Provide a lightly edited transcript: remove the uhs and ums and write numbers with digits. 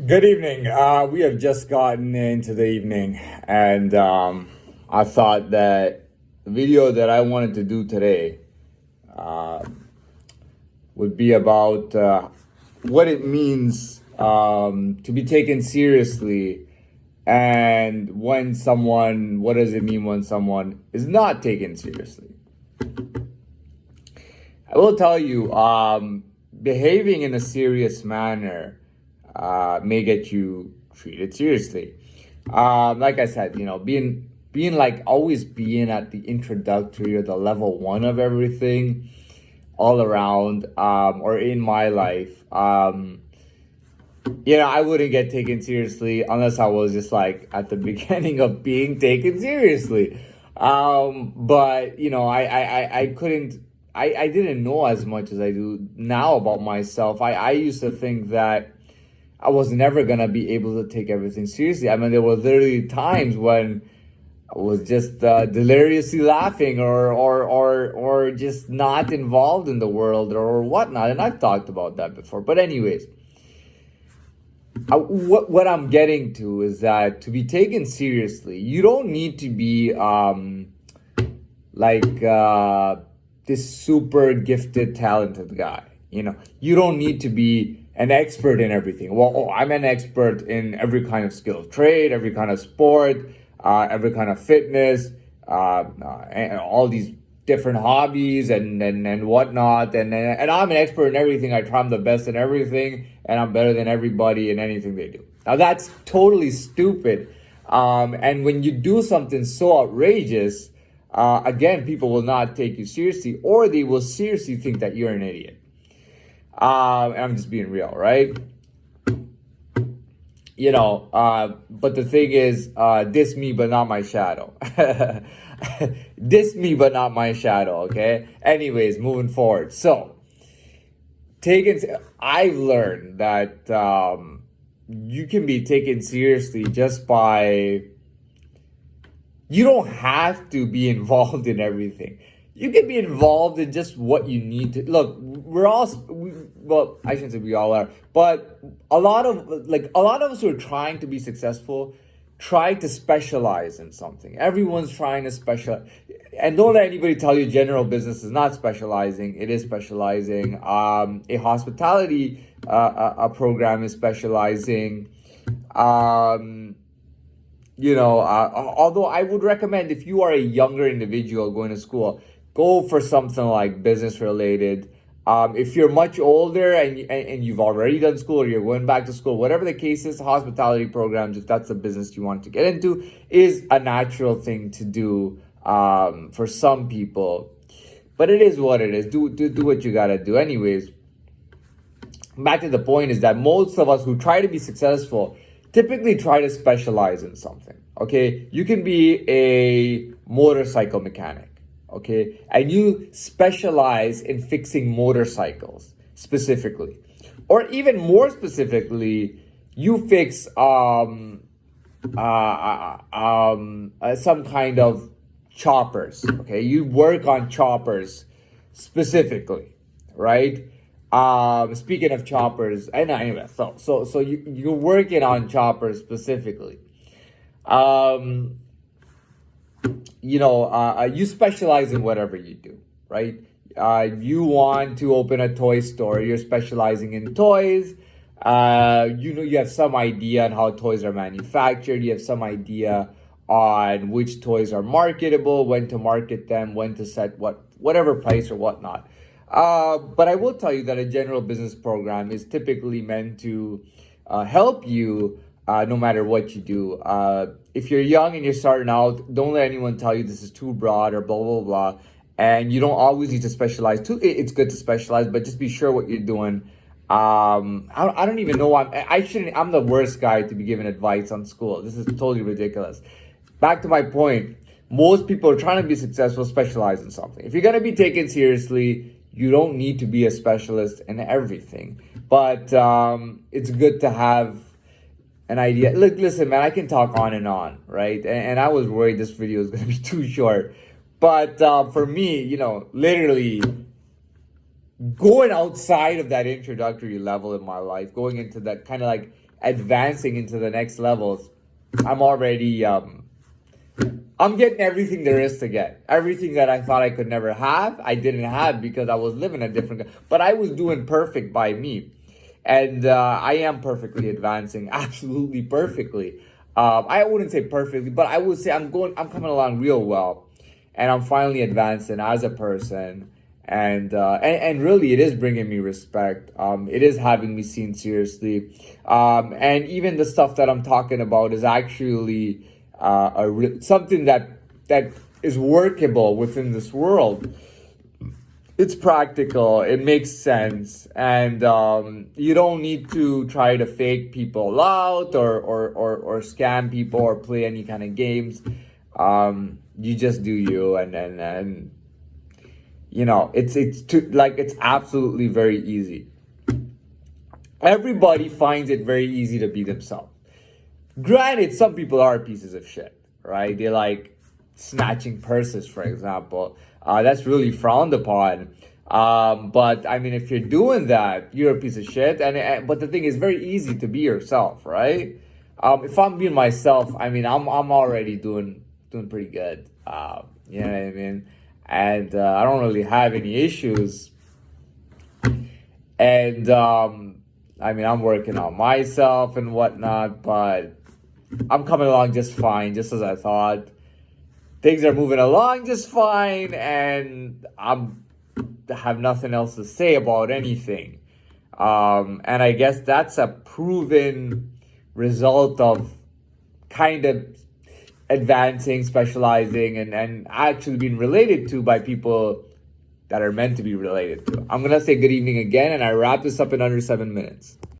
Good evening. We have just gotten into the evening, and I thought that the video that I wanted to do today uh, would be about what it means to be taken seriously, and what does it mean when someone is not taken seriously? I will tell you, behaving in a serious manner may get you treated seriously. Like I said, being like always being at the introductory or the level one of everything all around, or in my life. I wouldn't get taken seriously unless I was just like at the beginning of being taken seriously. But I couldn't. I didn't know as much as I do now about myself. I used to think that I was never gonna be able to take everything seriously. I mean, there were literally times when I was just deliriously laughing or just not involved in the world or whatnot. And I've talked about that before. But anyways, what I'm getting to is that to be taken seriously, you don't need to be like this super gifted, talented guy. You don't need to be an expert in everything. Well, I'm an expert in every kind of skill, trade, every kind of sport, every kind of fitness, and all these different hobbies and whatnot. And I'm an expert in everything. I try I'm the best in everything, and I'm better than everybody in anything they do. Now that's totally stupid. And when you do something so outrageous, again, people will not take you seriously, or they will seriously think that you're an idiot. And I'm just being real, right? But the thing is, diss me, but not my shadow. Diss me, but not my shadow, okay? Anyways, moving forward. So, taken, I've learned that you can be taken seriously just by, you don't have to be involved in everything. You can be involved in just what you need to. Look, well, I shouldn't say we all are, but a lot of us who are trying to be successful try to specialize in something. Everyone's trying to specialize. And don't let anybody tell you general business is not specializing. It is specializing. A hospitality a program is specializing. Although I would recommend, if you are a younger individual going to school, go for something like business related. If you're much older and you've already done school, or you're going back to school, whatever the case is, hospitality programs, if that's the business you want to get into, is a natural thing to do for some people. But it is what it is. Do what you gotta do. Anyways, back to the point is that most of us who try to be successful typically try to specialize in something. Okay, you can be a motorcycle mechanic, okay, and you specialize in fixing motorcycles specifically, or even more specifically, you fix some kind of choppers. Okay, you work on choppers specifically, right? Speaking of choppers, and anyway, so you're working on choppers specifically. Um, you specialize in whatever you do, right? You want to open a toy store, you're specializing in toys. You have some idea on how toys are manufactured, you have some idea on which toys are marketable, when to market them, when to set whatever price or whatnot. But I will tell you that a general business program is typically meant to help you no matter what you do. If you're young and you're starting out, don't let anyone tell you this is too broad or blah, blah, blah. And you don't always need to specialize too. It's good to specialize, but just be sure what you're doing. I don't even know. I'm the worst guy to be giving advice on school. This is totally ridiculous. Back to my point. Most people are trying to be successful, specialize in something. If you're going to be taken seriously, you don't need to be a specialist in everything. But it's good to have an idea. Look, listen, man, I can talk on, right? And I was worried this video is going to be too short. But for me, literally, going outside of that introductory level in my life, going into that kind of like advancing into the next levels, I'm already I'm getting everything there is to get. Everything that I thought I could never have, I didn't have because I was living a different. But I was doing perfect by me, and I am perfectly advancing, absolutely perfectly. I wouldn't say perfectly, but I would say I'm coming along real well, and I'm finally advancing as a person. And really, it is bringing me respect. It is having me seen seriously, and even the stuff that I'm talking about is actually something that is workable within this world. It's practical, it makes sense, and you don't need to try to fake people out or scam people or play any kind of games. You just do you, and it's absolutely very easy. Everybody finds it very easy to be themselves. Granted, some people are pieces of shit, right? They like snatching purses, for example. That's really frowned upon. But I mean, if you're doing that, you're a piece of shit. But the thing is, very easy to be yourself, right? If I'm being myself, I mean, I'm already doing pretty good. You know what I mean? And I don't really have any issues. And I mean, I'm working on myself and whatnot, but I'm coming along just fine, just as I thought. Things are moving along just fine, and I have nothing else to say about anything. And I guess that's a proven result of kind of advancing, specializing, and actually being related to by people that are meant to be related to. I'm gonna say good evening again, and I wrap this up in under 7 minutes.